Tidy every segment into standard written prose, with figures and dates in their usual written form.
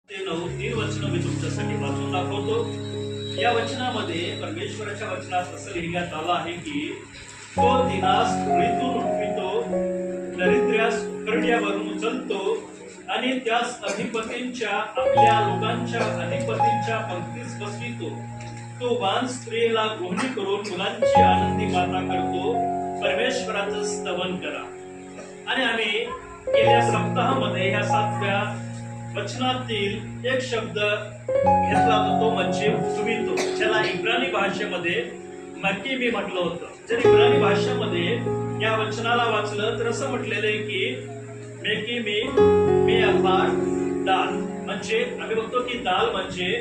ते 9 वचनं मी तुमच्यासाठी वाचून दाखवतो. या वचनामध्ये परमेश्वराच्या वचनात असं लिहिण्यात आलं आहे की तो दिनास धुळीतून उठवितो, दरिद्र्यास उकरड्यावरून उचलतो आणि त्यास अधिपतींच्या आपल्या लोकांच्या अधिपतींच्या पंक्तीस बसवितो. तो वान स्त्रीला गृहिणी करून मुलांची आनंदी माता करतो. परमेश्वराचं स्तवन करा. आणि आम्ही गेल्या सप्ताहामध्ये या 7व्या वचनातील एक शब्द घेतला होता, तो म्हणजे उठवितो, ज्याला इब्रानी भाषेमध्ये मकीमी म्हटलं होतं. जर इब्रानी भाषेमध्ये या वचनाला वाचलं तर असं म्हटलेलं आहे की मेकीमी मे अफार दाल, म्हणजे आम्ही बघतो की दाल म्हणजे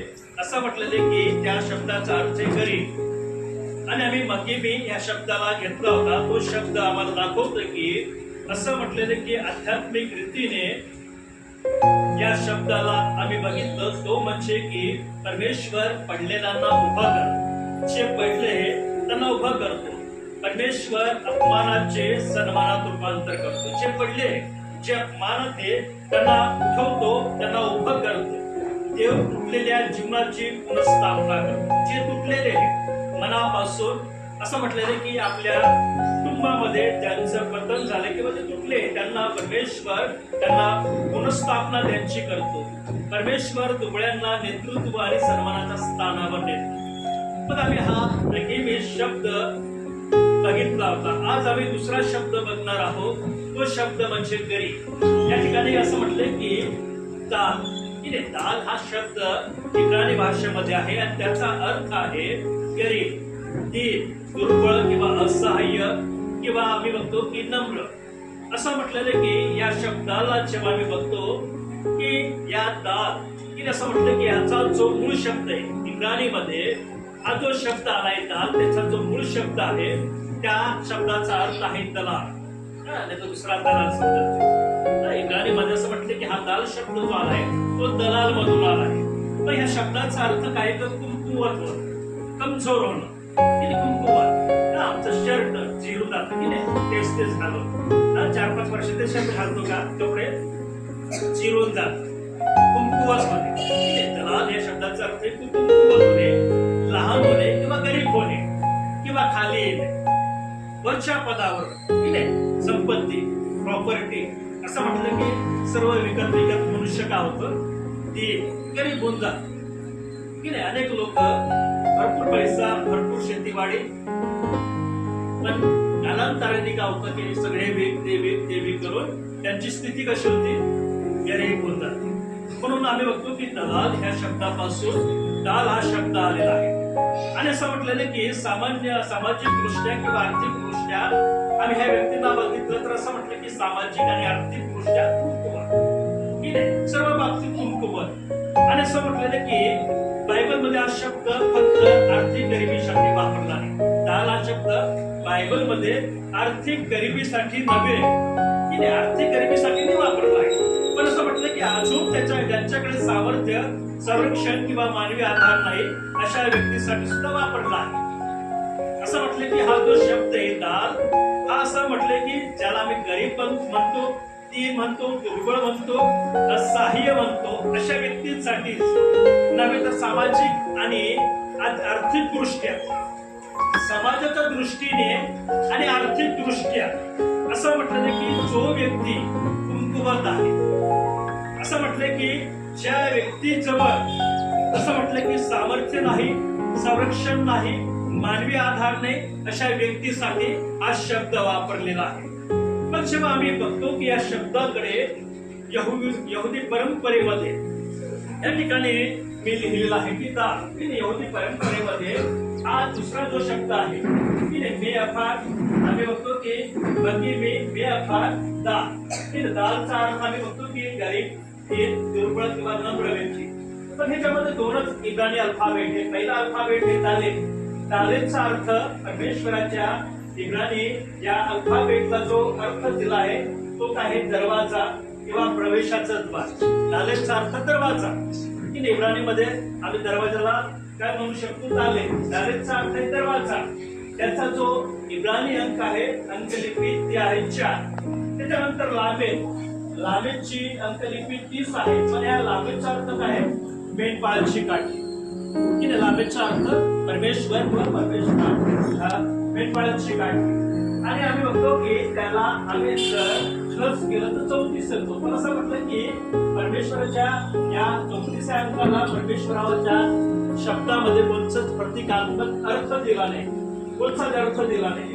असं म्हटलेलं आहे की त्या शब्दाचा अर्थ आहे गरीब. आणि आम्ही मकीमी या शब्दाला घेतला होता. तो शब्द आम्हाला दाखवतो की असं म्हटलेलं की आध्यात्मिक रीतीने या शब्दाला आम्ही बघितलं, तो म्हणजे की परमेश्वर पडलेल्यांना उभा करतो. जे पडले त्यांना उभा करतो. परमेश्वर अपमानाचे सन्मानात रूपांतर करतो. जे पडले, जे अपमानात आहे त्यांना उठवतो, त्यांना उभं करतो. देव तुटलेल्या जीवनाची पुनर्स्थापना करतो. जे तुटलेले मनापासून असं म्हटलेलं की आपल्या कुटुंबामध्ये ज्यांचं पतन झालं किंवा ते तुटले त्यांना परमेश्वर त्यांना पुनर्स्थापना त्यांची करतो. परमेश्वर दुबळ्यांना नेतृत्व आणि सन्मानाच्या स्थानावर नेतो. मग आम्ही हा मकीमी शब्द बघितला होता. आज आम्ही दुसरा शब्द बघणार आहोत. तो शब्द म्हणजे गरीब. या ठिकाणी असं म्हटलंय की दाल. दाल हा शब्द इब्रानी भाषेमध्ये आहे आणि त्याचा अर्थ आहे गरीब, दीन, दुर्बळ किंवा असहाय्य किंवा आम्ही बघतो की नम्र. असं म्हटलेलं की या शब्दाला जेव्हा आम्ही बघतो की या दाल, असं म्हटलं की याचा जो मूळ शब्द आहे इब्रानीमध्ये, हा जो शब्द आलाय दाल, त्याचा जो मूळ शब्द आहे त्या शब्दाचा अर्थ आहे दलाल. त्याचा दुसरा दलाल शब्द इब्रानी मध्ये असं म्हटलं की हा दाल शब्द जो आलाय तो दलाल मधून आलाय. पण ह्या शब्दाचा अर्थ काय तर कुंकुवत, कमजोर होणं. कुंकुवत आमचं शर्ट चिरून जातं की नाही, तेच घालून 4-5 वर्ष ते शर्ट घालतो का कपडे चिरून जात कुंकुवत होणे. दलाल या शब्दाचा अर्थ कुंकुवत होणे, लहान होणे किंवा गरीब होणे किंवा खाली येणे, वरच्या पदावर संपत्ती, प्रॉपर्टी. असं म्हटलं की सर्व विकत मनुष्य का होतं, ती गरीब होऊन जात की नाही. अनेक लोक भरपूर पैसा, भरपूर शेतीवाडी, पण कालांतराने का होतं की सगळे वेग करून त्यांची स्थिती कशी होती, गरीब होऊन जाते. म्हणून आम्ही बघतो की दलाल ह्या शब्दापासून दाल हा शब्द आलेला आहे. आणि असं म्हटलेलं की सामाजिक दृष्ट्या किंवा आर्थिक दृष्ट्या आम्ही ह्या व्यक्तींना बघितलं तर असं म्हटलं की सामाजिक आणि आर्थिक दृष्ट्या कुंकुवत की नाही, सर्व बाबतीत कुंकुवत. आणि असं म्हटलेलं की बायबलमध्ये हा शब्द फक्त आर्थिक गरिबीसाठी वापरला नाही. दाल हा शब्द बायबलमध्ये आर्थिक गरिबीसाठी नव्हे की नाही, आर्थिक गरिबीसाठी नाही वापरला आहे. पण असं म्हटलं की अजून ज्यांच्याकडे सामर्थ्य, संरक्षण किंवा मानवी आधार नाही अशा व्यक्तीसाठी सुद्धा वापरला आहे. असं म्हटलं की हा जो शब्द आहे दाल, हा असं म्हटलं की ज्याला आम्ही गरीब म्हणतो, दीन म्हणतो, दुर्बळ म्हणतो, असहाय्य म्हणतो, अशा व्यक्तींसाठी नव्हे तर सामाजिक आणि आर्थिक दृष्ट्या, समाजाच्या दृष्टीने आणि आर्थिक दृष्ट्या असं म्हटलं की जो व्यक्ती कुंकुवत आहे. असं म्हटलं की ज्या व्यक्तीजवळ असं म्हटलं की सामर्थ्य नाही, संरक्षण नाही, मानवी आधार नाही, अशा व्यक्तीसाठी हा शब्द वापरलेला आहे. पण जेव्हा आम्ही बघतो की या शब्दाकडे यहुदी परंपरेमध्ये या ठिकाणी मी लिहिलेला आहे की दाल, यहुदी परंपरेमध्ये हा दुसरा जो शब्द आहे की मे अफार, आम्ही बघतो की मे अफार दाल. दालचा अर्थ आम्ही बघतो की गरीब, दुर्बळ किंवा नम्र व्यक्ती. पण ह्याच्यामध्ये दोनच इब्रानी अल्फाबेट आहे. पहिला अल्फाबेट आहे दालेत. दालेतचा अर्थ परमेश्वराच्या इब्रानी या अल्फाबेटला जो अर्थ दिला आहे तो काय, दरवाजा किंवा प्रवेशाचा द्वार. दालेतचा अर्थ दरवाजा. इब्रानीमध्ये आम्ही दरवाजाला काय म्हणू शकतो, दालेत. दालेतचा अर्थ आहे दरवाजा. त्याचा जो इब्रानी अंक आहे, अंकलिपी ते आहे 4. त्याच्यानंतर लामेत. लामेची अंकलिपी 30 आहे, पण या लामेचा अर्थ काय आहे? मेंढपाळाची काठी. की नाही, लामेचा अर्थ परमेश्वर किंवा परमेश्वर, मेंढपाळाची काठी. आणि आम्ही बघतो की त्याला आम्ही जर केलं तर 34 येतो. पण असं म्हटलं की परमेश्वराच्या या 34 अंकाला परमेश्वराच्या शब्दामध्ये कोणताच प्रतिकात्मक अर्थ दिला नाही, कोणताच अर्थ दिला नाही.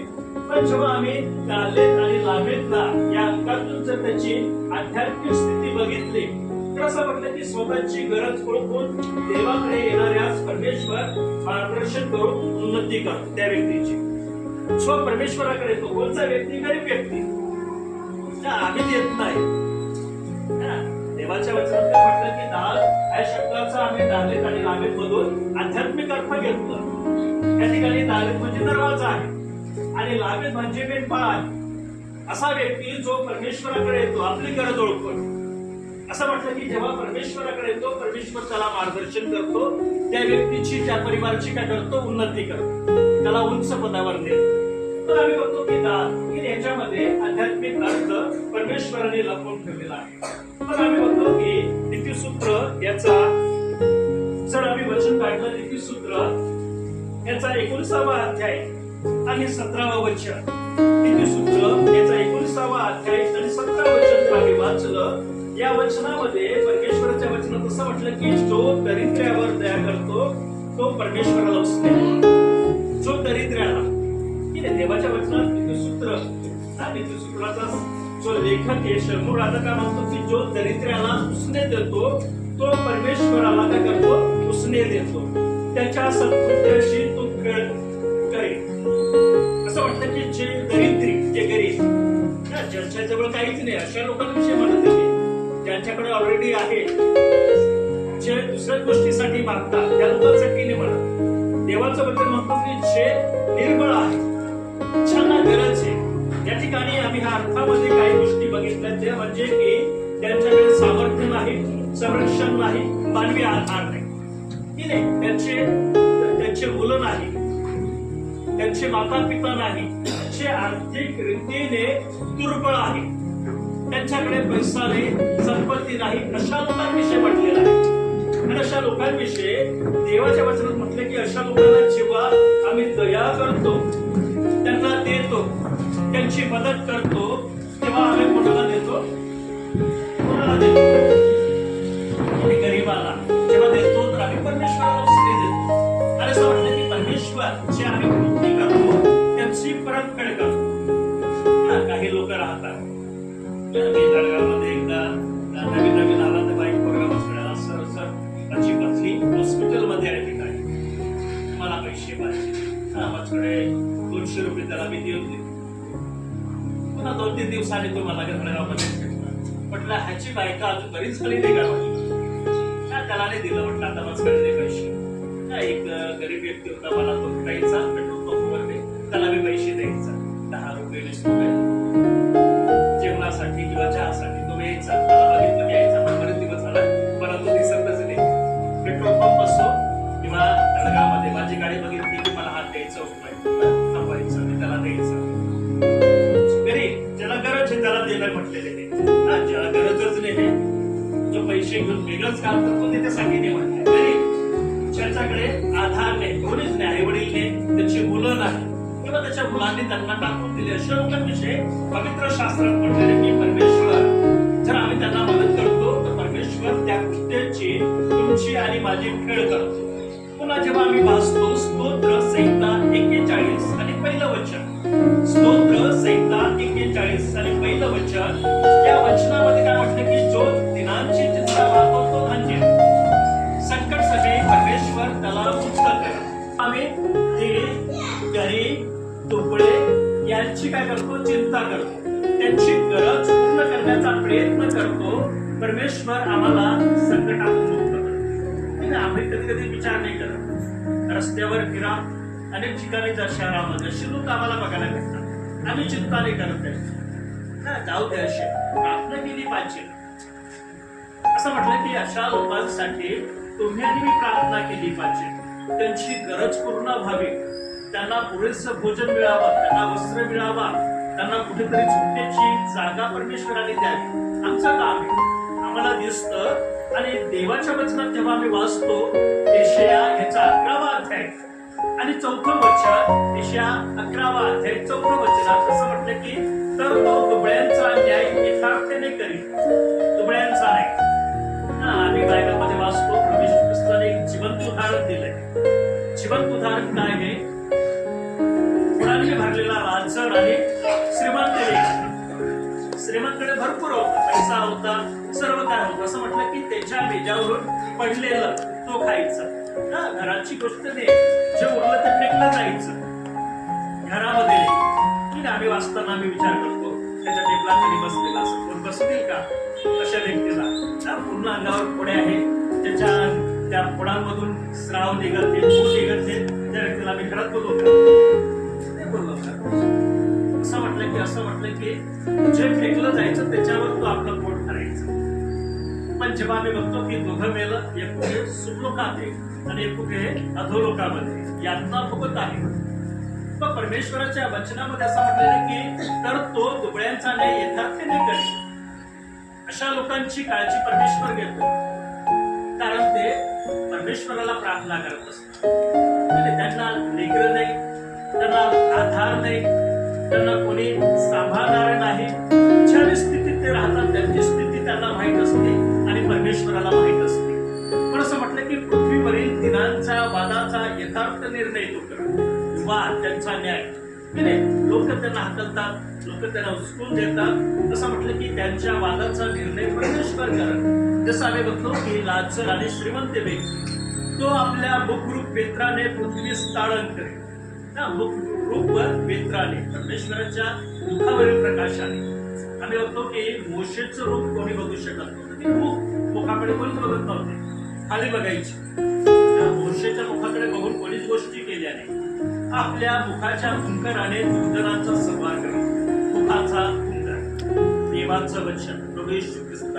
पण जेव्हा आम्ही दालेत आणि लामेतला या अंकातून जर त्याची आध्यात्मिक स्थिती बघितली तर असं म्हटलं की स्वतःची गरज ओळखून देवाकडे येणाऱ्यास परमेश्वर मार्गदर्शन करून उन्नती करतो त्या व्यक्तीची. स्व परमेश्वराकडे तो कोणता व्यक्ती? गरीब व्यक्ती. आम्ही देत नाही. देवाच्या वचनात म्हटलं की दाल या शब्दाचा आम्ही दालेत आणि लामेत मधून आध्यात्मिक अर्थ घेतला. त्या ठिकाणी दालेत म्हणजे दरवाजा आहे आणि लामेत म्हणजे मेंढपाळ आहे. असा व्यक्ती जो परमेश्वराकडे येतो आपली गरज ओळखून. असं म्हटलं की जेव्हा परमेश्वराकडे येतो परमेश्वर त्याला मार्गदर्शन करतो, त्या व्यक्तीची त्या परिवाराची काय करतो? उन्नती करतो, त्याला उंच पदावर नेतो. तर आम्ही बघतो की याच्यामध्ये आध्यात्मिक अर्थ परमेश्वराने लपवून ठेवलेला आहे. तर आम्ही बघतो की नीतिसूत्र याचा जर आम्ही वचन काढलं, नीतिसूत्र याचा 19वा अध्याय आणि 17वा वचन. नीतिसूत्र याचा 19वा अध्याय आणि 17वा वचन जर आम्ही वाचलं, या वचनामध्ये परमेश्वराच्या वचनात असं म्हटलं की जो दरिद्र्यावर दया करतो तो परमेश्वराला उसने. जो दरिद्र्याला, देवाच्या वचनात नीतिसूत्राचा जो लेखक आहे शमूर राजा काय म्हणतो की जो दरिद्र्याला उसने देतो तो परमेश्वराला काय करतो? उसने देतो. त्याच्या सत्कृत्याशी तो करेल. असं वाटतं की जे दरिद्री, जे गरीब, ज्यांच्याजवळ काहीच नाही अशा लोकांविषयी म्हणत आहे, ज्यांच्याकडे ऑलरेडी आहे, जे दुसऱ्या गोष्टीसाठी मागतात त्या लोकांसाठी नाही म्हणत. देवाचं वचन म्हणतो की जे निर्बळ आहे, ज्यांना गरज आहे. या ठिकाणी आम्ही ह्या अर्थामध्ये काही गोष्टी बघितल्या, ते म्हणजे की त्यांच्याकडे सामर्थ्य नाही, संरक्षण नाही, मानवी आधार नाही, की नाही, त्यांचे मुलं नाही, त्यांचे माता पिता नाही, जे आर्थिक रीतीने दुर्बळ आहे, त्यांच्याकडे पैसा नाही, संपत्ती नाही, अशा लोकांविषयी म्हटलेलं आहे. आणि अशा लोकांविषयी देवाच्या वचनात म्हटलं की अशा लोकांना जेव्हा आम्ही दया करतो, त्यांना देतो, त्यांची मदत करतो, तेव्हा आम्ही कोणाला देतो? कोणाला देतो? गरीबाला जेव्हा देतो तर आम्ही परमेश्वराला उसने देतो. आणि असं वाटतं की परमेश्वर जे आम्ही कृती करतो त्यांची परतफेड करतो. काही लोक राहतात, जळगावमध्ये एकदा नवीन आला तर बाईक प्रोग्राम असताना सर माझी पत्नी हॉस्पिटलमध्ये आहे, ठिकाणी मला पैसे पाहिजे, माझ्याकडे 200 रुपये त्याला मी देऊन दिले. पुन्हा 2-3 दिवसांनी तो मला जळगावमध्ये म्हटलं ह्याची बायका अजून बरीच झाली नाही का? म्हटलं त्याला नाही दिलं. म्हटलं आता माझ्याकडे दे पैसे. एक गरीब व्यक्ती होता, मला तो द्यायचा पेट्रोल पंपवरती, त्याला मी पैसे द्यायचा 10 रुपये 20 रुपये जेवणासाठी किंवा चहासाठी. तो यायचा, मला बघितलं की यायचा, पण बरेच दिवस झाला मला तो दिसतच नाही. पेट्रोल पंप असो किंवा तळगावमध्ये माझी गाडी बघितली की मला हात द्यायचा उपाय थांबायचं, मी त्याला द्यायचं. गरीब ज्याला गरज आहे त्याला द्यायला म्हटलेले नाही. ज्याला गरजच नाही, जो पैसे घेऊन वेगळंच काम करतो त्याच्यासाठी नाही म्हटलं. गरीब ज्याच्याकडे आधार नाही, कोणीच नाही, आई वडील नाही, त्याची मुलं नाही किंवा त्याच्या मुलांनी त्यांना टाकून दिले, अशा लोकांविषयी पवित्र शास्त्रात म्हटलेले की परमेश्वर जर आम्ही त्यांना मदत करतो तर परमेश्वर त्या कृत्याची तुमची आणि माझी फेड करतो. पुन्हा जेव्हा आम्ही वाचतो स्तोत्र संहिता 41 आणि पहिलं वचन, स्तोत्र संहिता 41 आणि पहिलं वचन, या वचनामध्ये काय म्हटलं की जो दिनांची चिंता वाहतो तो धन्य, संकट सगळे परमेश्वर त्याला मुक्त करा. आम्ही गरीब तुकडे यांची काय करतो? चिंता करतो, त्यांची गरज पूर्ण करण्याचा प्रयत्न करतो. परमेश्वर आम्हाला संकटातून मुक्त करतो. आम्ही कधी कधी विचार नाही करत. रस्त्यावर फिरा, अनेक ठिकाणीच्या शहरामध्ये अशी लोक आम्हाला बघायला भेटतात, आम्ही चिंता नाही करत. जाऊ दे, अशी प्रार्थना केली पाहिजे. असं म्हटलं की अशा लोकांसाठी तुम्ही आणि मी प्रार्थना केली पाहिजे. त्यांची गरज पूर्ण व्हावी, त्यांना पुरेसं भोजन मिळावं, त्यांना वस्त्र मिळावा, त्यांना कुठेतरी झोपण्याची जागा परमेश्वराने द्यावी. आमचं काम आहे, आम्हाला दिसतं. आणि देवाच्या वचनात जेव्हा आम्ही वाचतो यशाया याचा 11वा अध्याय आणि 4थं वचन, यशाया 11वा अध्याय 4थं वचनात असं म्हटलं की तर तो दुबळ्यांचा न्याय यथार्थतेने करील. दुबळ्यांचा नाही, आम्ही बायबलमध्ये वाचतो प्रभू येशू ख्रिस्ताने एक जिवंत उदाहरण दिलंय. जिवंत उदाहरण काय आहे? गुणांनी भरलेला लालसर आणि श्रीमंत. श्रीमंतकडे भरपूर होता, पैसा होता, सर्व काय होतं. असं म्हटलं की त्याच्या मेजावरून पडलेलं तो खायचा. घराची गोष्ट नाही, जे उरलं ते फेकलं जायचं, घरामध्ये. ठीक आहे, आम्ही वाचताना आम्ही विचार करतो त्याच्या टेबला खाली बसलेला असं कोण बसतील का अशा व्यक्तीला? पूर्ण अंगावर फोडे आहे, त्याच्या त्या फोडांमधून स्राव निघते, मूळ निघते, त्या व्यक्तीला आम्ही घरात बोलवतो का? नाही बोलवतो. असं म्हटलं की जे फेकलं जायचं त्याच्यावर तो आपलं पोट करायचं. पण जेव्हा आम्ही बघतो की दोघं मेलं, एक कुठे सुखलोकात आहे आणि एक कुठे अधोलोकामध्ये, यातना भोगत आहे. पण परमेश्वराच्या वचनामध्ये असं म्हटलेलं की तर तो दुबळ्यांचा न्याय यथार्थतेने करेल. अशा लोकांची काळजी परमेश्वर घेतो, कारण ते परमेश्वराला प्रार्थना करत असतात. त्यांना लेकरं नाही, त्यांना आधार नाही, त्यांना कोणी सांभाळणार नाही. ज्या स्थितीत ते राहतात त्यांची स्थिती त्यांना माहित असते आणि परमेश्वराला माहित असते. पण असं म्हटलं की पृथ्वीवरील दिनांचा वादाचा यथार्थ निर्णय तो करतो. वाद त्यांचा न्याय. लोक त्यांना हाकलतात, लोक त्यांना उचलून देतात. असं म्हटलं की त्यांच्या वादाचा निर्णय परमेश्वर करत. जसं आम्ही बघतो की लालसर आणि श्रीमंत व्यक्ती तो आपल्या मुखरूप पेत्राने पृथ्वीस ताडण करेल. मुखरूप पेत्राने, परमेश्वराच्या मुखावरील प्रकाशाने. आम्ही बघतो की मोशेचं रूप कोणी बघू शकत नव्हतं. मुखाकडे कोणीच बघत नव्हते, खाली बघायची. मोशेच्या मुखाकडे बघून कोणीच गोष्टी केल्या नाही. आपल्या मुखाच्या हुंकराने दुर्जनांचा संहार करेल. मुखाचा हुंकार, देवाचं वचन, प्रभू येशू ख्रिस्त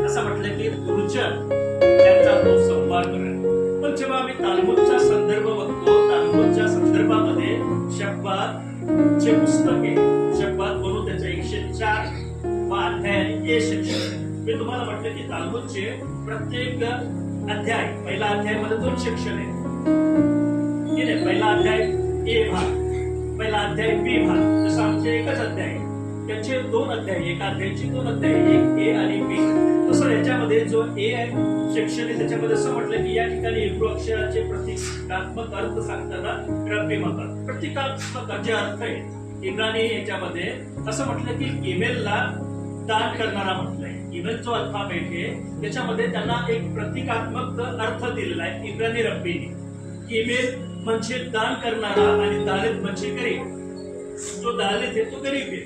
असं म्हटलं की दुर्जन त्यांचा तो संहार करेल. पण जेव्हा आम्ही तालमुदचा संदर्भ बघतो, तालमुदच्या संदर्भामध्ये शब्बातचे पुस्तके, शब्बात म्हणून त्याच्या 104 अध्याय ए सेक्शन. मी तुम्हाला म्हटलं की तालमुदचे प्रत्येक अध्याय, पहिला अध्यायामध्ये 2 सेक्शन आहेत. पहिला अध्याय ए भाग, पहिला अध्याय बी भाग. जसं आमचे एकच अध्याय आहे, त्याचे 2 अध्याय, एका अध्यायाची 2 अध्याय, एक ए आणि बी. तसं याच्यामध्ये जो ए सेक्शन आहे त्याच्यामध्ये असं म्हटलं की या ठिकाणी हिब्रू अक्षराचे प्रतिकात्मक अर्थ सांगताना रब्बी म्हणतात. प्रतिकात्मक जे अर्थ आहे इब्रानी याच्यामध्ये असं म्हटलं की गिमेलला दान करणारा म्हटलंय. गिमेल जो अल्फाबेट आहे त्याच्यामध्ये त्यांना एक प्रतिकात्मक अर्थ दिलेला आहे इब्रानी रब्बीने. गिमेल म्हणजे दान करणारा आणि दालित म्हणजे गरीब. जो दालित आहे तो गरीब आहे.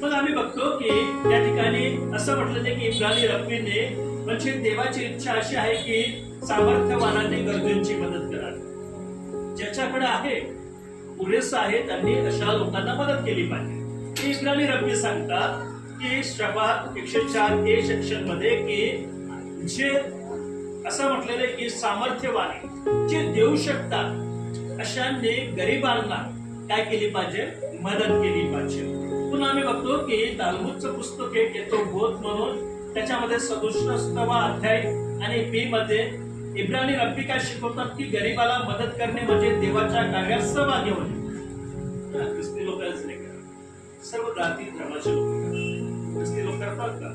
मग आम्ही बघतो की या ठिकाणी असं म्हटलं की इब्रानी रब्बीने म्हणजे देवाची इच्छा अशी आहे की सामर्थ्यवानांनी गरजूंची मदत करावी. ज्याच्याकडे आहे, पुरेसं आहे, त्यांनी अशा लोकांना मदत केली पाहिजे. इब्रानी रब्बी सांगतात की शब्बात 104 ए सेक्शन मध्ये की जे असं म्हटलेलं की सामर्थ्यवाने जे देऊ शकतात अशांनी गरिबांना काय केली पाहिजे? मदत केली पाहिजे. पुन्हा आम्ही बघतो की तालमुदचं पुस्तक एक येतो बोध म्हणून, त्याच्यामध्ये 67वा अध्याय आणि बी मध्ये इब्रानी रब्बी काय शिकवतात की गरीबाला मदत करणे म्हणजे देवाच्या कार्यात सहभागी होणे. ख्रिस्ती लोकच नाही करत, सर्व जाती धर्माचे लोक ख्रिस्ती लोक करतात का?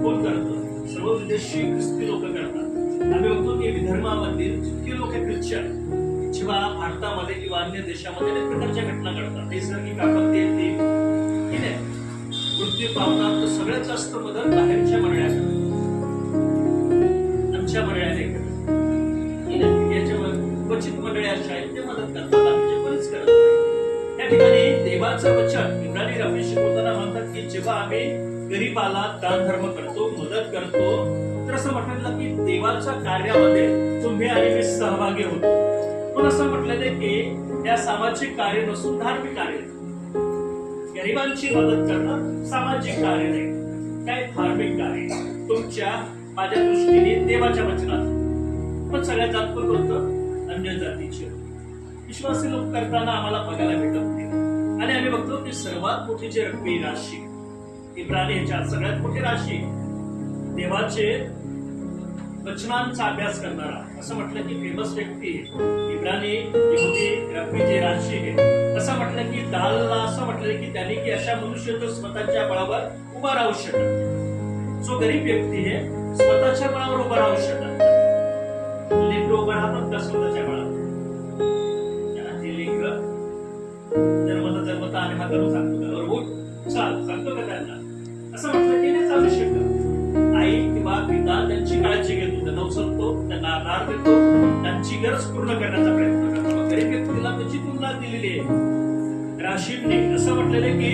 कोण करतात? सर्व विदेशी ख्रिस्ती लोक करतात. आम्ही बघतो की विधर्मामधील जितके लोक ख्रिश्चन जेव्हा भारतामध्ये किंवा अन्य देशामध्ये अनेक प्रकारच्या घटना घडतात, नैसर्गिक आपत्ती येते, मृत्यू पावतात, तर सगळ्यात जास्त मदत बाहेरच्या मंडळ्या करतात, आमच्या मंडळ्याने करतात. क्वचित मंडळी अशा आहेत ते मदत करतात, आमचे कोणीच करत नाही. त्या ठिकाणी देवाचं वचन इब्रानी रब्बी शिकवताना म्हणतात की जेव्हा आम्ही गरीबाला दान धर्म करतो, मदत करतो, तर असं म्हटलं की देवाच्या कार्यामध्ये तुम्ही आणि मी सहभागी होतो. पण असं म्हटलेलं की या सामाजिक कार्य नसून धार्मिक कार्य. गरिबांची मदत करणं सामाजिक कार्य नाही, काय धार्मिक कार्य. तुमच्या माझ्या दृष्टीने देवाच्या वचनात. पण सगळ्यात जातपूर होतं अन्य जातीचे विश्वासी लोक करताना आम्हाला बघायला भेटत नाही. आणि आम्ही बघतो की सर्वात मोठी जी रब्बी राशी इब्रानी ह्याच्यात सगळ्यात मोठी राशी, देवाचे वचनांचा अभ्यास करणारा, असं म्हटलं की फेमस व्यक्ती इब्रानी यहुदी रब्बी जे राशी आहे. असं म्हटलं की दालला असं म्हटलं की त्यांनी की अशा मनुष्य जो स्वतःच्या बळावर उभा राहू शकत, जो गरीब व्यक्ती आहे स्वतःच्या बळावर उभा राहू शकत. लिंग उभा राहतात का स्वतःच्या बळावर? ते लिंग जन्मता आम्ही हा करून सांगतो का बरोबर सांगतो का त्यांना? असं म्हटलं की नाही चालू शकत. आई किंवा पिता त्यांची काळजी घेतो, त्यांना उचलतो, त्यांना आधार देतो, त्यांची गरज पूर्ण करण्याचा प्रयत्न करतो. गरीब व्यक्तीला त्याची तुलना दिलेली आहे राशींनी. असं म्हटलेलं की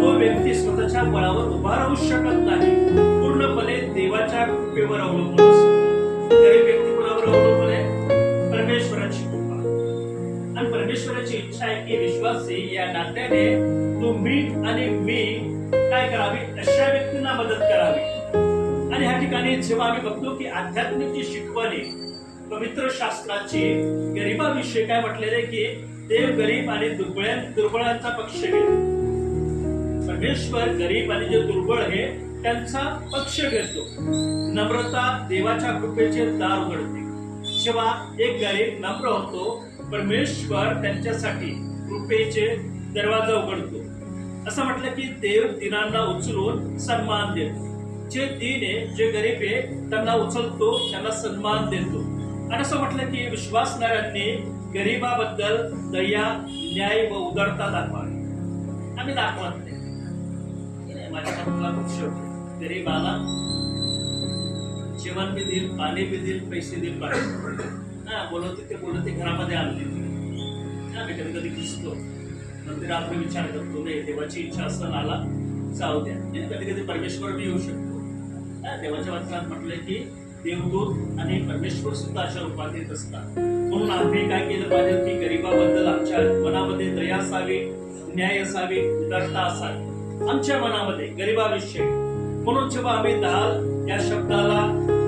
तो व्यक्ती स्वतःच्या बळावर उभा राहू शकत नाही, पूर्णपणे देवाच्या कृपेवर अवलंबून असतो. गरीब व्यक्ती कोणावर अवलंबून आहे? परमेश्वराची कृपा. आणि परमेश्वराची इच्छा आहे की विश्वासी या नात्याने तुम्ही आणि मी काय करावी? अशा व्यक्तींना मदत करावी. आणि ह्या ठिकाणी जेव्हा आम्ही बघतो की आध्यात्मिक शिकवणी पवित्र शास्त्राची गरिबाविषयी काय म्हटलेले की देव गरीब आणि दुर्बळांचा पक्ष घेतो. परमेश्वर गरीब आणि जे दुर्बळ आहे त्यांचा पक्ष घेतो. नम्रता देवाच्या कृपेचे दार उघडते. जेव्हा एक गरीब नम्र होतो, परमेश्वर त्यांच्यासाठी कृपेचे दरवाजा उघडतो. असं म्हटलं की देव दिनांना उचलून सन्मान देतो. जे दीन आहे, जे गरीब आहे त्यांना उचलतो, त्यांना सन्मान देतो. आणि असं म्हटलं की विश्वासणाऱ्यांनी गरीबाबद्दल दया, न्याय व उदारता दाखवावी. आम्ही दाखवत नाही. माझ्या हातला खूप शोध गरीबाला जेवण बी देईल, पाणी बी देईल, पैसे देईल, बोलवते घरामध्ये आणले. आम्ही कधी कधी दिसतो, नंतर आपण विचार करतो नाही देवाची इच्छा असताना आला जाऊ द्या. कधी कधी परमेश्वर बी येऊ शकतो. देवाच्या वचनात म्हटलंय की देवदूत आणि परमेश्वर सुद्धा अशा रूपात येत असतात. म्हणून आम्ही काय केलं पाहिजे की गरीबाबद्दल आमच्या मनामध्ये दया असावी, न्याय असावी, उदारता असावी आमच्या मनामध्ये गरीबाविषयी. म्हणून जेव्हा आम्ही दाल या शब्दाला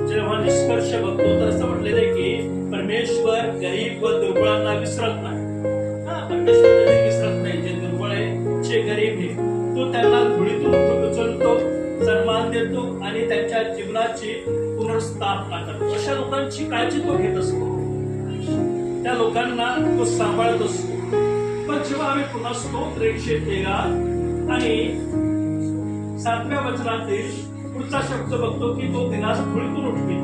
जेव्हा निष्कर्ष बघतो तर असं म्हटलेलं आहे की परमेश्वर गरीब व दुर्बळांना विसरत नाही. परमेश्वर कधी विसरत नाही. जे दुर्बळ आहे, जे गरीब आहे, तो त्यांना धुळीतून उचलतो, सन्मान देतो आणि त्यांच्या जीवनाची पुनर्स्थापना करतो. अशा लोकांची काळजी तो घेत असतो, त्या लोकांना तो सांभाळत असतो. पण जेव्हा आम्ही पुन्हा स्तोत्र 113 आणि 7व्या वचनातील पुढचा शब्द बघतो की तो दिनास धुळीतून उठवितो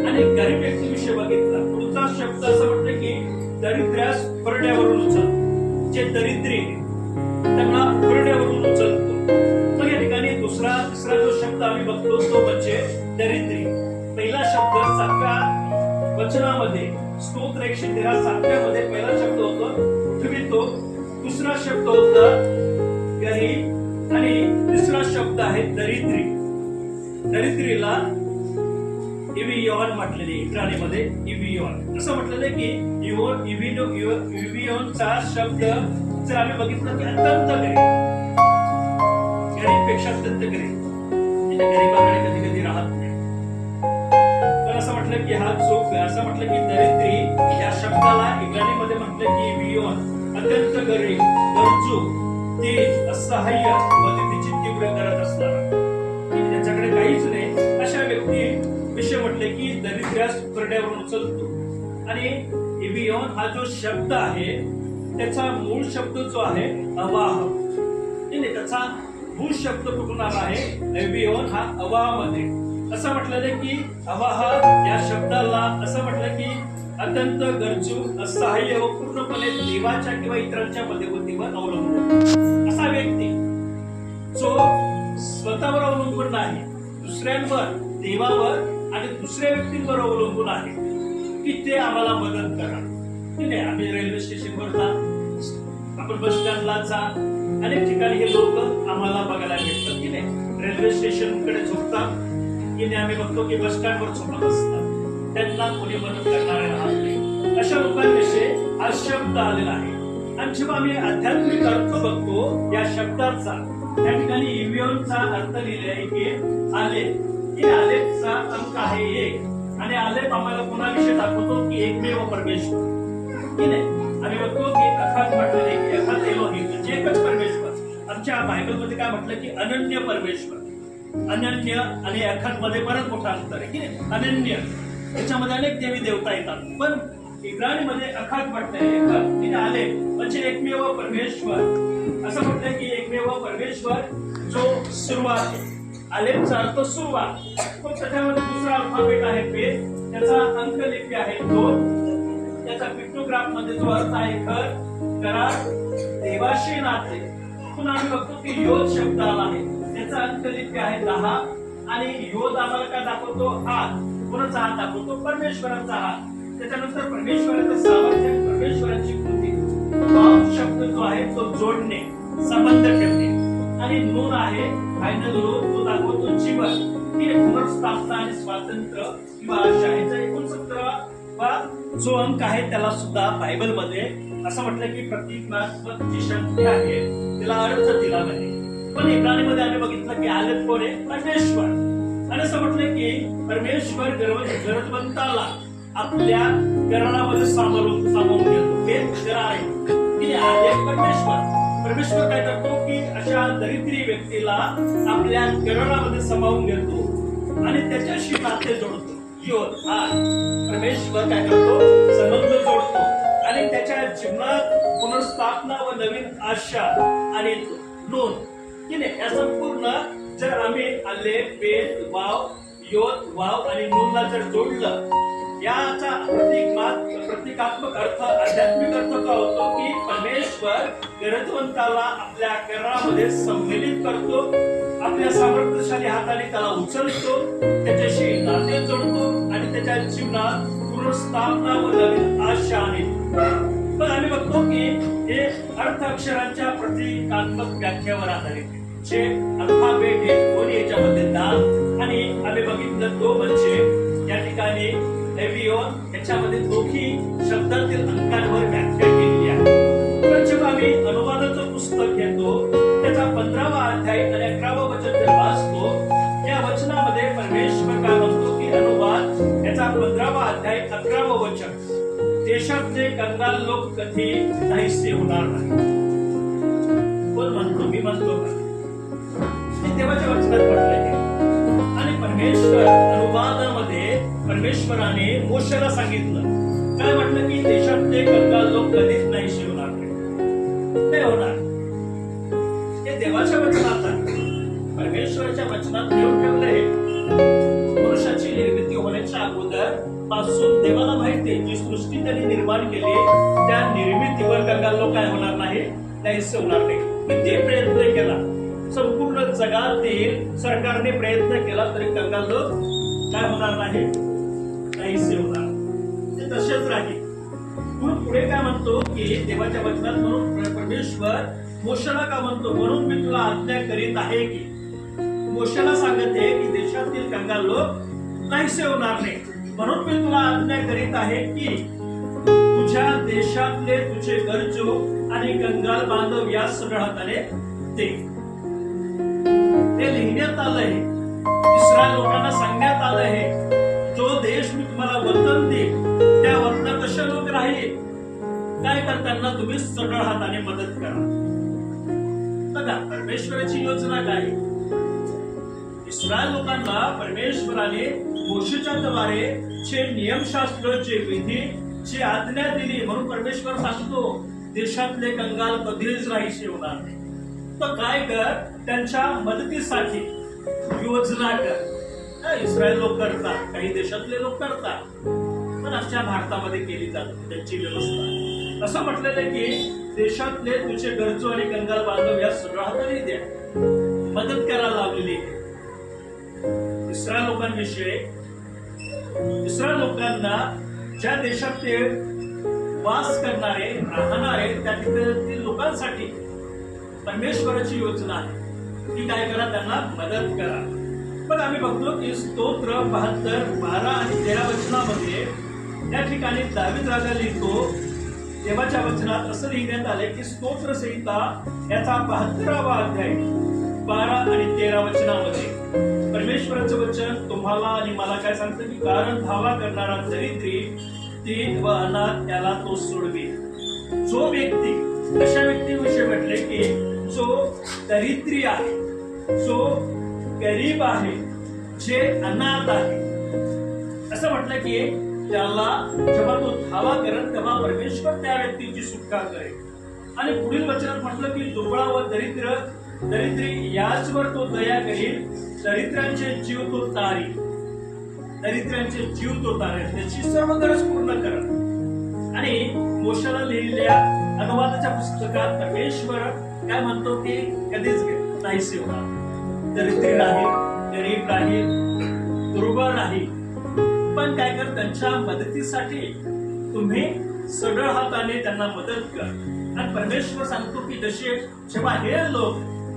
आणि गरीब व्यक्तीविषयी बघितला. पुढचा शब्द असं म्हटलं की दरिद्र्यास फरड्यावरून उचलतो. जे दरिद्री त्यांना फरड्यावरून उचलतो. मग या ठिकाणी तिसरा जो शब्द आम्ही बघतो तो म्हणजे दरिद्री. पहिला शब्द 7व्या वचनामध्ये स्तोत्र 113 7व्या मध्ये पहिला शब्द होतो उठवितो, दुसरा शब्द होता गरीब आणि तिसरा शब्द आहे दरिद्री. दरिद्रीला इवियोन म्हटलेले इब्रानीमध्ये इवियोन. असं म्हटलेलं की इवियोनचा शब्द जर आम्ही बघितलं की अत्यंत गरीब पेक्षा अत्यंत गरीब. गरीबाकडे कधी कधी राहत नाही. तर असं म्हटलं की हा चोख असं म्हटलं की दरिद्री या शब्दाला इब्रानीमध्ये म्हटलं की इवियोन अत्यंत गरीब, गरजू, तेज, असहाय्य व तिची तीव्र गरज असणारा, त्यांच्याकडे काहीच नाही अशा व्यक्ती विषय म्हटले की दरिद्र्यास फरड्यावरून उचलतो. आणि इवियोन हा जो शब्द आहे त्याचा मूळ शब्द जो आहे अवाह, त्याचा मूळ शब्द कुठून आला आहे? इवियोन हा अवाहमध्ये. असं म्हटलेलं की अवाह या शब्दाला असं म्हटलं की अत्यंत गरजू, असहाय्य व पूर्णपणे देवाच्या किंवा इतरांच्या मध्यवर्तीवर अवलंबून असा व्यक्ती जो स्वतःवर अवलंबून नाही, दुसऱ्यांवर, देवावर आणि दुसऱ्या व्यक्तींवर अवलंबून आहे की ते आम्हाला मदत करा. आम्ही रेल्वे स्टेशनवर जा, आपण बस स्टँडला जा, अनेक ठिकाणी हे लोक आम्हाला बघायला भेटतात की नाही. रेल्वे स्टेशन कडे झोपतात की नाही, आम्ही बघतो की बस स्टँडवर झोपत असतात, त्यांना कोणी मदत करणारे राहत नाही. अशा लोकांविषयी हा शब्द आलेला आहे. आणि जेव्हा आम्ही आध्यात्मिक अर्थ बघतो या शब्दाचा, त्या ठिकाणी इवियोनचा अर्थ लिहिलाय की आलेख. आलेखचा अंक आहे 1 आणि आलेख आम्हाला कोणाविषयी दाखवतो की एकमेव परमेश्वर की नाही. आम्ही बघतो की अखात म्हटलेले की अखात एलोहिम म्हणजे एकच परमेश्वर. आमच्या बायबलमध्ये काय म्हटलं की अनन्य परमेश्वर. अनन्य आणि एखाद मध्ये बरंच मोठा अंतर आहे की अनन्य, त्याच्यामध्ये अनेक देवी देवता येतात, पण इब्राणीमध्ये अखाद म्हटलंय. एखाद आले म्हणजे एकमेव परमेश्वर. असं म्हटलंय की एकमेव परमेश्वर जो सुरुवात आहे. आलेचा अर्थ सुरुवात, पण त्याच्यामध्ये दुसरा अल्फाबेट आहे पे, त्याचा अंकलिपी आहे 2, त्याचा पिक्टोग्राफ मध्ये जो अर्थ आहे घर, करार, देवाशी नाते. पुन्हा आम्ही बघतो की योद शब्द आला आहे, त्याचा अंकलिपी आहे 10, आणि योद आम्हाला काय दाखवतो? हात. कोणाचा हात दाखवतो? परमेश्वराचा हात. त्याच्यानंतर परमेश्वराचं सामर्थ्य, परमेश्वराची कृती. वाव शब्द जो आहे तो जोडणे, संबंध ठेवणे. आणि नून आहे फायनल रूप, तो दाखवतो जीवन, ही पुनर्स्थापना आणि स्वातंत्र्य किंवा आशा. याचा 69वा जो अंक आहे त्याला सुद्धा बायबलमध्ये असं म्हटलं की प्रतिकात्मक जी शक्ती आहे त्याला अर्थ दिला नाही. पण इब्राणीमध्ये आम्ही बघितलं की आलेत कोण आहे? परमेश्वर. आणि असं म्हटलं की परमेश्वर गरजवंताला आपल्या करारामध्ये सामावून घेतो. हे करार आहे की आले परमेश्वर. परमेश्वर काय करतो की अशा दरिद्री व्यक्तीला आपल्या करारामध्ये सामावून घेतो आणि त्याच्याशी नाते जोडतो. योद हा परमेश्वर काय करतो? संबंध जोडतो आणि त्याच्या जीवनात पुनर्स्थापना व नवीन आशा आणि नोंद की नाही. या संपूर्ण जर आम्ही आले पेन वाव योद वाव आणि नूनला जर जोडलं, याचा प्रतिकात्मक अर्थ, आध्यात्मिक अर्थ काय होतो की परमेश्वर गरजवंताला आपल्या करारामध्ये सम्मिलित करतो, आपल्या सामर्थ्यशाली हाताने त्याला उचलतो, त्याच्याशी नाते जोडतो आणि त्याच्या जीवनात पुनर्स्थापना व नवीन आशा आणतो. पण आम्ही बघतो की हे अर्थ अक्षरांच्या प्रतिकात्मक व्याख्यावर आधारित जे अल्फाबेट हे दोन्ही याच्यामध्ये दान, आणि आम्ही बघितलं तो म्हणजे या ठिकाणी एविओन, याच्यामध्ये दोन्ही शब्दातील अंकांवर व्याख्या केलेली आहे. पण जेव्हा आम्ही अनुवादाचं पुस्तक घेतो त्याचा 15वा अध्याय आणि 11वं वचन जर वाचतो, या वचनामध्ये परमेश्वर काय म्हणतो की अनुवाद याचा 15वा अध्याय 11वं वचन, देशातले कंगाल लोक कधी नाहीसे होणार नाही. कोण म्हणतो? मी म्हणतो का? हे देवाच्या वचनात म्हटलंय. आणि परमेश्वर अनुवादामध्ये परमेश्वराने मोशेला सांगितलं, काय म्हटलं की देशातले कंगाल लोक कधीच नाहीसे होणार नाही होणार. हे देवाच्या वचनात आहे. परमेश्वराच्या वचनात देव ठेवलंय. मनुष्याची निर्मिती होण्याच्या अगोदर पासून देवाला माहिती आहे जी सृष्टी त्यांनी निर्माण केली त्या निर्मितीवर कंगाल लोक काय होणार नाही, नाहीसे होणार नाही. किती प्रयत्न केला, संपूर्ण जगातील सरकारने प्रयत्न केला तरी कंगाल लोक काय होणार नाही, नाहीसे होणार. ते तसेच राहील. म्हणून पुढे काय म्हणतो की देवाच्या वचनात म्हणून परमेश्वर मोशेला का म्हणतो, म्हणून मी तुला आज्ञा करीत आहे की, मोशेला सांगते की देशातील कंगाल लोक नाहीसे होणार नाही. म्हणून मी तुला आज्ञा करीत आहे की तुझ्या देशातले तुझे गरजू आणि कंगाल बांधव या सगळ्या हाताने दे. ते लिहिण्यात आलंय, इस्रायल लोकांना सांगण्यात आलंय, जो देश मी तुम्हाला वतन देईन त्या वतनात असे लोक राहील. काय करताना तुम्ही सगळ्या हाताने मदत करा. बघा परमेश्वराची योजना काय. इस्रायल लोकांना परमेश्वराने मोशेच्या द्वारे जे नियमशास्त्र, जे विधी, जी आज्ञा दिली. म्हणून परमेश्वर सांगतो देशातले कंगाल कधीच राहीसे होणार नाही. तर काय कर, त्यांच्या मदतीसाठी योजना कर. इस्रायल लोक करतात, काही देशातले लोक करतात, पण अशा भारतामध्ये केली जाते त्यांची व्यवस्था. असं म्हटलेलं आहे की देशातले तुझे गरजू आणि कंगाल बांधव या सगळ्या हाताने द्या, मदत करायला लावलेली आहे. इस्रायल लोकांविषयी, इस्रायल लोकांना ज्या देशात ते वास करणारे राहणारे त्या ठिकाणी लोकांसाठी परमेश्वराची योजना आहे की काय करा, त्यांना मदत करा. पण आम्ही बघतो की स्तोत्र 72, 12 आणि 13 वचनामध्ये त्या ठिकाणी दावीद राजा लिहितो. देवाच्या वचनात असं लिहिण्यात आले की स्तोत्र संहिता याचा 72वा अध्याय 12 आणि 13 वचनामध्ये परमेश्वराचं वचन तुम्हाला आणि मला काय सांगतं की कारण धावा करणारा दरिद्री, दीन व अनाथ त्याला तो सोडवी. जो व्यक्ती, अशा व्यक्तीविषयी म्हटले की जो दरिद्री आहे, जो गरीब आहे, जे अनाथ आहे, असं म्हटलं की त्याला जेव्हा तो धावा करेल तेव्हा परमेश्वर त्या व्यक्तीची सुटका करेल. आणि पुढील वचनात म्हटलं की दुबळा व दरिद्री याचवर तो दया करील, दरिद्रांचे जीव तो तारी, दरिद्रांचे जीव तो तारेल, त्याची सर्व गरज पूर्ण करेल. आणि मोशेला लिहिलेल्या अनुवादाच्या पुस्तकात परमेश्वर काय म्हणतो की कधीच नाहीसे होणार, दरिद्री नाही, गरीब नाही, दुर्बळ नाही, पण काय कर त्यांच्या मदतीसाठी तुम्ही सगळं हाताने त्यांना मदत कर. आणि परमेश्वर सांगतो की जसे जेव्हा हे लोक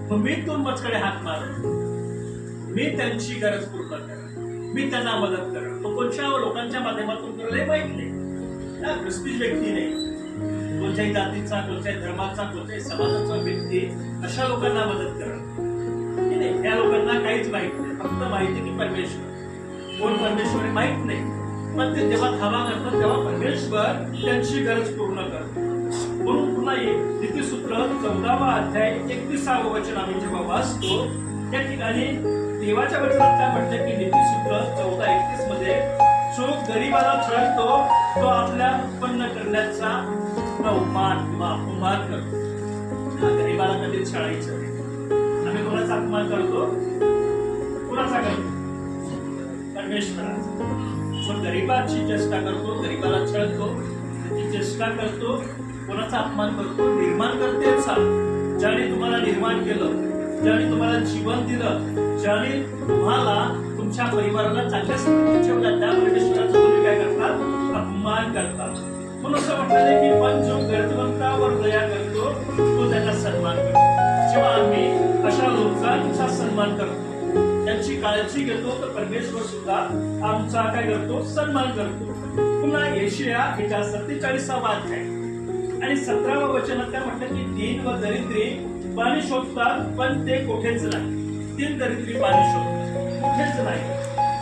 भूमीतून मजकडे हात मारत, मी त्यांची गरज पूर्ण करेन, मी त्यांना मदत करेन. तो कोणत्या लोकांच्या माध्यमातून करेल माहित नाही, ख्रिस्ती व्यक्ती नाही, कोणत्याही जातीचा, कोणत्याही धर्माचा, कोणत्याही समाजाचा व्यक्ती अशा लोकांना मदत करेल. त्या लोकांना काहीच माहित नाही, फक्त माहिती की परमेश्वर कोण, परमेश्वर माहित नाही, पण ते जेव्हा धावा करतात तेव्हा परमेश्वर त्यांची गरज पूर्ण करतो. म्हणून पुन्हा नीतिसूत्र 14वा अध्याय 31वे वचन आम्ही जेव्हा वाचतो त्या ठिकाणी देवाच्या वचनात काय म्हटलं की नीतिसूत्र 14:31 मध्ये जो गरीबाला छळतो तो आपल्या उत्पन्न करण्याचा अवमान किंवा अपमान करतो. गरीबाला कधी छळायचं नाही. आम्ही कोणाचा अपमान करतो? कोणाचा करतो? परमेश्वराचा. जो गरीबाची चेष्टा करतो, गरीबाला छळतो, त्याची चेष्टा करतो, कोणाचा अपमान करतो? निर्माण करते ज्याने तुम्हाला निर्माण केलं, ज्याने तुम्हाला जीवन दिलं, ज्याने तुम्हाला तुमच्या परिवाराला चांगल्या स्थितीत ठेवला, त्या परमेश्वराचा तुम्ही काय करतात? अपमान करतात. म्हणून असं म्हटलं की पण जो गरजवंतावर दया करतो तो त्यांना सन्मान करतो. जेव्हा आम्ही अशा लोकांचा सन्मान करतो, त्यांची काळजी घेतो, तर परमेश्वर सुद्धा आमचा काय करतो? सन्मान करतो. पुन्हा यशाया 47वा अध्याय आणि 17वा वचनात काय म्हटलं की दीन व दरिद्री पाणी शोधतात पण ते कुठेच नाही. दीन दरिद्री पाणी शोधतात, कुठेच नाही.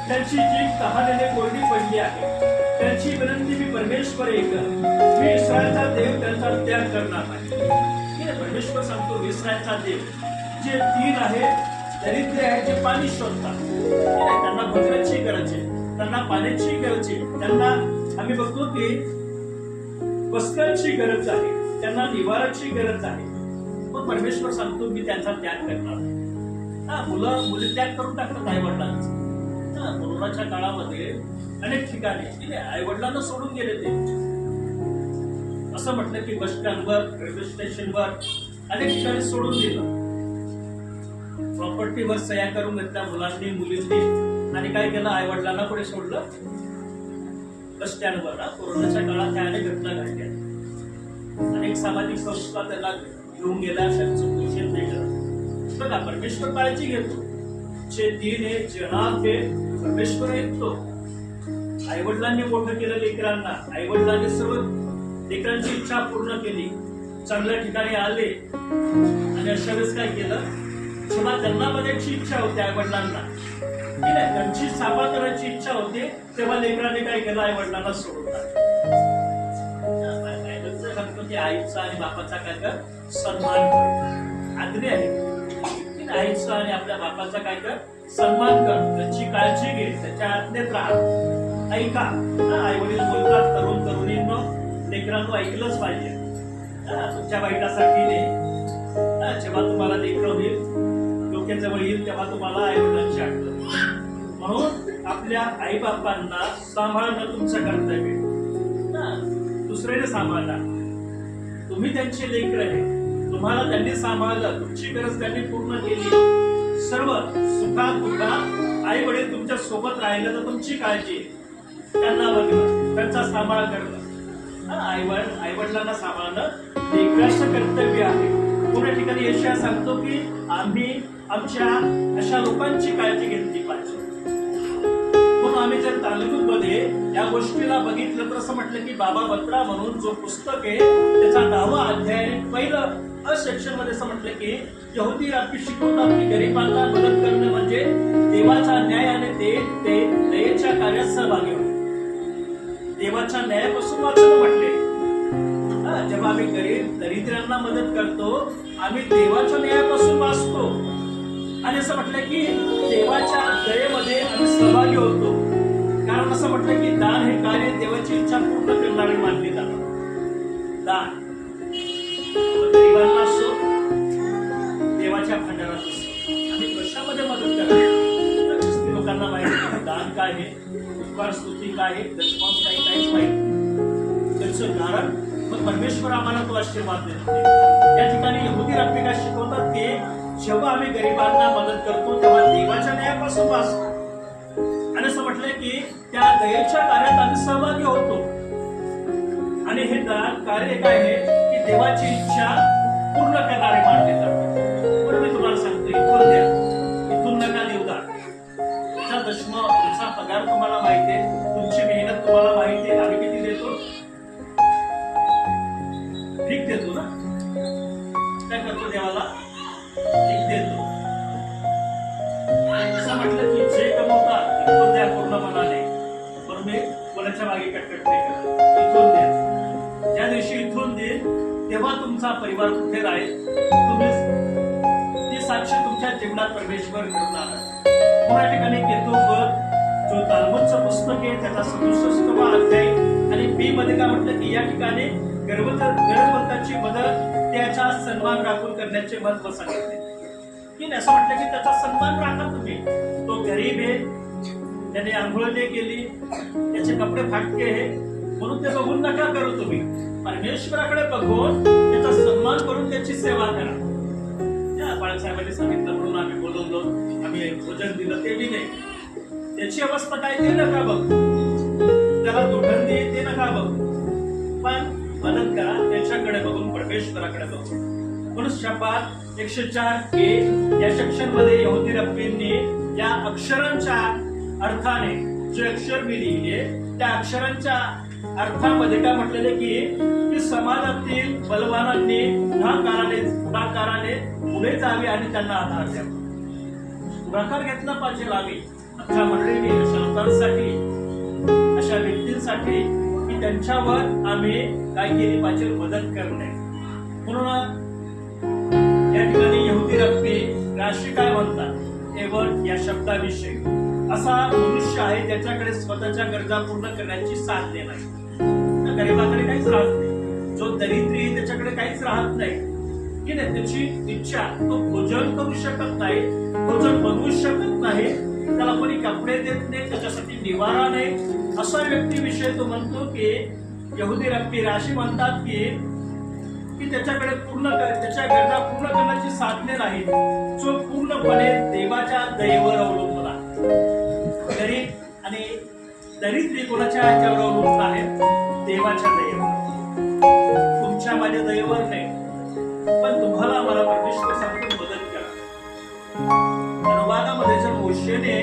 त्यांची जीभ तहानेने कोरडी पडली आहे. त्यांची विनंती मी परमेश्वर ऐकन, मी इस्रायलचा देव त्यांचा त्याग करणार नाही. परमेश्वर सांगतो इस्रायलचा देव जे दीन आहे, दरिद्र आहे, जे पाणी शोधतात, त्यांना भोजनाची गरज आहे, त्यांना पाण्याची गरज आहे, त्यांना आम्ही बघतो की वस्त्राची गरज आहे, त्यांना निवाराची गरज आहे. मग परमेश्वर सांगतो मी त्यांचा त्याग करणार. मुलं त्याग करून टाकतात आई वडिलांचा. कोरोनाच्या काळामध्ये अनेक ठिकाणी आई वडिलांना सोडून गेले ते. असं म्हटलं की बस स्टँडवर, रेल्वे स्टेशनवर अनेक ठिकाणी सोडून दिलं. प्रॉपर्टीवर सह्या करून घेतल्या मुलांनी, मुलींनी, आणि काय केलं? आई वडिलांना पुढे सोडलं बस स्टँडवर. कोरोनाच्या काळात त्या अनेक घटना घडल्या. अनेक सामाजिक संस्था त्याला घेऊन गेल्या, त्यांचं पोषण नाही करत. बघा परमेश्वर काळजी घेतो. जे दीन आहे, जे अनाथ आहे, परमेश्वर ऐकतो. आई वडिलांनी मोठं केलं लेकरांना, आई वडिलांनी सर्व लेकरांची इच्छा पूर्ण केली, चांगल्या ठिकाणी आले, आणि अशा वेळेस काय केलं? जेव्हा त्यांना बघायची इच्छा होती आई वडिलांना, त्यांची साफा करायची इच्छा होती, तेव्हा लेकरांनी काय केलं? आई वडिलांना सोडून टाकलं. सांगतो की आईचा आणि बापाचा काय कर? सन्मान कर. आज्ञा आहे आईचा आणि आपल्या बापाचा काय कर? सन्मान कर, त्याची काळजी घे, त्याच्या आज्ञेत राहा, ऐका. आई वडील बोलतात, तरुण तरुणींनो, लेकरांनो ऐकलंच पाहिजे. तुमच्या वाईटासाठी नाही. जेव्हा तुम्हाला लेकरं होईल, डोक्याजवळ येईल, तेव्हा तुम्हाला आई वडिलांची आठवण. म्हणून आपल्या आई बापांना सांभाळणं तुमचं कर्तव्य. दुसऱ्याने सांभाळा. तुम्ही त्यांचे लेकर आहे, तुम्हाला त्यांनी सांभाळलं, तुमची गरज त्यांनी पूर्ण केली. सर्व सुखात दुःखात आई वडील तुमच्या सोबत राहिलं तर तुमची काळजी, त्यांना बघणं, त्यांचा सांभाळ करणं. आई वडिलांना सांभाळणं लेकराचं कर्तव्य आहे. पुण्या ठिकाणी यशाया सांगतो की आम्ही आमच्या अशा लोकांची काळजी घेतली पाहिजे. म्हणून आम्ही जर तालमीमध्ये या गोष्टीला बघितलं तर असं म्हटलं की बाबा बत्रा म्हणून जो पुस्तक आहे त्याचा 9वा अध्याय पहिलं सेक्शन मध्ये असं म्हटलं की यहुदी राबी शिकवतात की गरिबांना मदत करणं म्हणजे देवाचा न्याय आणि ते दयेच्या कार्यात सहभागी होणे. देवाच्या न्यायापासून वाचन म्हटले. जेव्हा आम्ही गरीब दरिद्रांना मदत करतो, आम्ही देवाच्या न्यायापासून वाचतो आणि असं म्हटलं की देवाच्या दयेमध्ये आम्ही सहभागी होतो. कारण असं म्हटलं की दान हे कार्य देवाची इच्छा पूर्ण करणारे मानले जातात. दान गरिबांना असो, देवाच्या खंडारात असो, आणि कशामध्ये मदत करावी तर ख्रिस्ती लोकांना माहिती आहे दान काय आहे, उपकार स्तुती काय आहे, दशमांश काय, काहीच माहिती. त्याचं कारण मग परमेश्वर आम्हाला तो आशीर्वाद देतो. या ठिकाणी यहुदी रब्बी काय शिकवतात की जेव्हा आम्ही गरिबांना मदत करतो तेव्हा देवाच्या न्यायापासून वाचतो. आणि असं म्हटलंय की त्या दयेच्या कार्यात आम्ही सहभागी होतो. आणि हे दान कार्य काय आहे की देवाची इच्छा पूर्ण करणारे मानले जातात. म्हणून मी तुम्हाला सांगतो इथून द्या, इथून नका देऊ दान. तुमचा दशम, तुमचा पगार तुम्हाला माहिती आहे, तुमची मेहनत तुम्हाला माहिती आहे. आम्ही किती देतो? ठीक देतो ना? काय करतो देवाला? ठीक देतो. असं म्हटलं की जे कमवतात इथून द्या पूर्ण मनाने. बरोबर मी कोणाच्या मागे कटकट नाही करत. इथून द्या. ज्या दिवशी इथून देईल तेव्हा तुमचा परिवार कुठे राहील, तुम्ही ती साक्ष तुमच्या जीवनात परमेश्वर करणार. पुन्हा ठिकाणी केतुबत जो तालमुदचं पुस्तक आहे त्याचा 67वा अध्याय आणि बी मध्ये काय म्हटलं की या ठिकाणी गरजवंताची मदत त्याचा सन्मान राखून करण्याचे महत्व सांगितले. की असं म्हटलं की त्याचा सन्मान राखा तुम्ही. तो गरीब आहे, त्याने आंघोळ नाही केली, त्याचे कपडे फाटके आहे म्हणून ते बघून नका करू. तुम्ही परमेश्वराकडे बघून त्याचा सन्मान करून त्याची सेवा करा. या बाळासाहेबांनी सांगितलं म्हणून आम्ही बोलवलो, आम्ही भोजन दिलं ते बी नाही. त्याची अवस्था काय ते नका बघ, त्याला दुखण दे ते नका बघ, पण मदत करा त्याच्याकडे बघून, परमेश्वराकडे बघून. म्हणून शपात 104a या सेक्शन मध्ये यहुदी रब्बींनी या अक्षरांच्या अर्थाने जे अक्षर मी लिहिले त्या अक्षरांच्या अर्थामध्ये काय म्हटलेले की समाजातील बलवानांनी पुढाकाराने पुढे जावे आणि त्यांना आधार द्यावा. पुढाकार घेतला पाहिजे आम्ही आमच्या मंडळीने अशा लोकांसाठी, अशा व्यक्तींसाठी की त्यांच्यावर आम्ही काय केली पाहिजे, मदत करणे. म्हणून या ठिकाणी यहुदी रब्बी राशी काय म्हणतात केवळ या शब्दाविषयी, असा मनुष्य आहे ज्याच्याकडे स्वतःच्या गरजा पूर्ण करण्याची साधने नाही. गरीबाकडे काहीच राहत नाही, जो दरिद्री त्याच्याकडे काहीच राहत नाही की नाही, त्याची इच्छा, तो भोजन करू शकत नाही, भोजन बनवू शकत नाही, त्याला कोणी कपडे देत नाही, त्याच्यासाठी निवारा नाही, असा व्यक्तीविषयी तो म्हणतो की यहुदी रब्बी राशी म्हणतात की त्याच्याकडे त्याच्या गरजा पूर्ण करण्याची साधने नाही, जो पूर्णपणे देवाच्या दयेवर अवलंबून आहे. गरीब आणि दरिद्री कोणाच्या ह्याच्यावर अवलंबून आहे? देवाच्या दयेवर. तुमच्या माझ्या दयेवर नाही, पण तुम्हाला मला परमेश्वर सांगतो मदत करा. अनुवादामध्ये जर मोशेने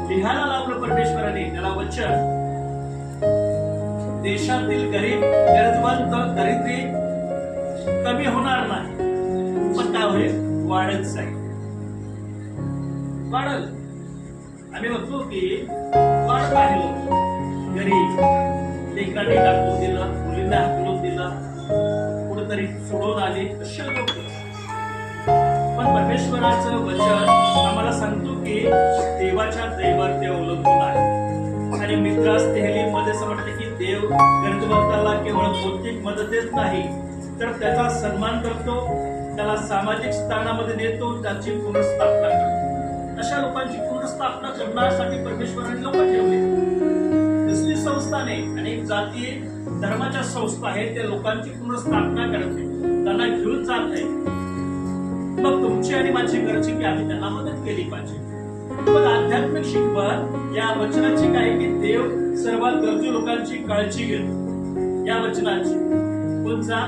लिहायला लावलं परमेश्वराने त्याला वचन, देशातील गरीब, गरजवंत, दरिद्री कमी होणार नाही, पण काय होईल? वाढत जाईल. वाढल. आम्ही बघतो की वाढत आहे लोक. गरीब लेकरांनी टाकून दिलं, मुलींना हाकलून दिलं, कुठेतरी सोडून आले, अशा लोक. पण परमेश्वराचं वचन आम्हाला सांगतो की देवाच्या दयेवर ते अवलंबून आहे. आणि मित्रास तेहलीमध्ये असं म्हटलं की देव गरजवंताला केवळ भौतिक मदतच नाही तर त्याचा सन्मान करतो, त्याला सामाजिक स्थानामध्ये नेतो, त्याची पुनर्स्थापना करतो. अशा लोकांची पुनर्स्थापना करण्यासाठी परमेश्वराने लोक ठेवले. ख्रिस्ती संस्थाने अनेक जाती धर्माच्या संस्था आहेत, त्या लोकांची पुनर्स्थापना करते, त्यांना घेऊन जात आहे. मग तुमची आणि माझी गरज की आम्ही त्यांना मदत केली पाहिजे. मग आध्यात्मिक शिकवण या वचनाची काय की देव सर्वात गरजू लोकांची काळजी घेतो. या वचनाची कोणचा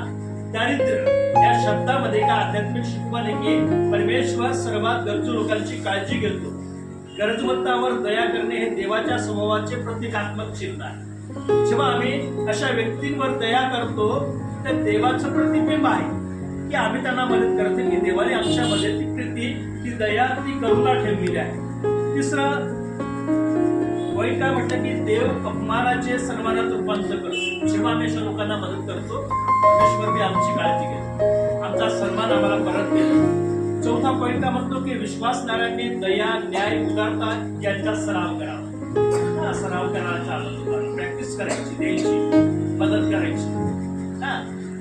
दारिद्र्य या शब्दामध्ये का आध्यात्मिक शिकवण आहे की परमेश्वर सर्वात गरजू लोकांची काळजी घेतो. गरजवंतावर दया करणे हे देवाच्या स्वभावाचे प्रतिकात्मक चिन्ह आहे. जेव्हा आम्ही अशा व्यक्तींवर दया करतो तर देवाचं प्रतिबिंब आहे की आम्ही त्यांना मदत करतो की देवाने आमच्यामध्ये ती प्रीती, ती दया, ती करुणा ठेवलेली आहे. तिसरं वाईट काय म्हटलं की देव अपमानाचे सन्मानात रूपांतर करतो. जेव्हा आम्ही अशा लोकांना मदत करतो, परमेश्वर बी आमची काळजी घेतो, आमचा सन्मान आम्हाला परत देतो. चौथा पॉईंट काय म्हणतो की विश्वासणाऱ्यांनी दया, न्याय, उदारता यांचा सराव करावा. सराव करायचा प्रॅक्टिस करायची, द्यायची, मदत करायची.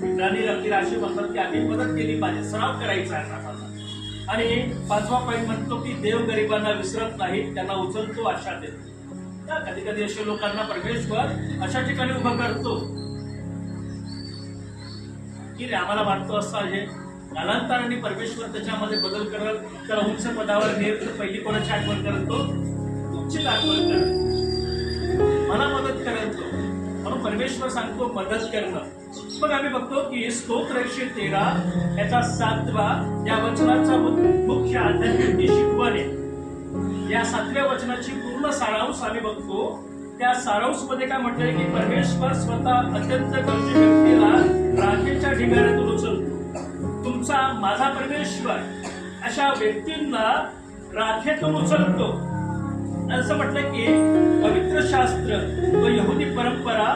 मित्रांनी रक्ती राशी म्हणतात की आम्ही मदत केली पाहिजे, सराव करायचा आहे आम्हाला. आणि पाचवा पॉईंट म्हणतो की देव गरिबांना विसरत नाही, त्यांना उचलतो, आशा देतो. कधी कधी अशा लोकांना परमेश्वर अशा ठिकाणी उभं करतो की आम्हाला वाटतो असं आहे, कालांतराने परमेश्वर त्याच्यामध्ये बदल करत, त्याला उंच पदावर नेत. पहिली कोणाची आठवण करतो? तुमचीच आठवण करतो, मला मदत करतो. म्हणून परमेश्वर सांगतो मदत करणं. मग आम्ही बघतो की स्तोत्र 113 याचा 7वा या वचनाचा मुख्य आध्यात्मिक शिकवणे, या 7व्या वचनाची पूर्ण सारांश आम्ही बघतो. त्या सारांश मध्ये काय म्हटलंय की परमेश्वर स्वतः अत्यंत गरजू व्यक्तीला राखेच्या ढिगाऱ्यातून उचलतो. तुमचा माझा परमेश्वर अशा व्यक्तींना राखेतून उचलतो. असं म्हटलं की पवित्र शास्त्र व यहुदी परंपरा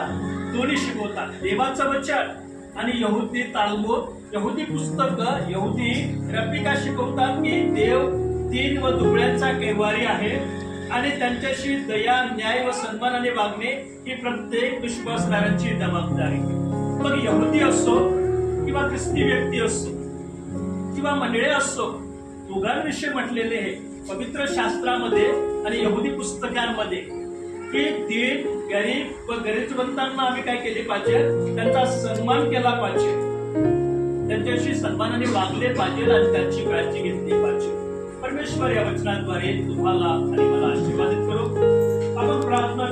दोन्ही शिकवतात. देवाचं वचन आणि यहुदी तालमूद, यहुदी पुस्तक, यहुदी रब्बिका शिकवतात की देव 3 व दुबळ्यांचा कैवारी आहे आणि त्यांच्याशी दया, न्याय व सन्मानाने वागणे ही प्रत्येक विश्वासणाऱ्यांची जबाबदारी. मग यहुदी असो किंवा ख्रिस्ती व्यक्ती असो किंवा मंडळे असो, दोघांविषयी म्हटलेले हे पवित्र शास्त्रामध्ये आणि यहुदी पुस्तकांमध्ये की दीन, गरीब व गरजवंतांना आम्ही काय केले पाहिजे? त्यांचा सन्मान केला पाहिजे, त्यांच्याशी सन्मानाने वागले पाहिजे आणि त्यांची काळजी घेतली पाहिजे. परमेश्वर या वचनाद्वारे तुम्हाला आणि मला आशीर्वादित करो. आपण प्रार्थना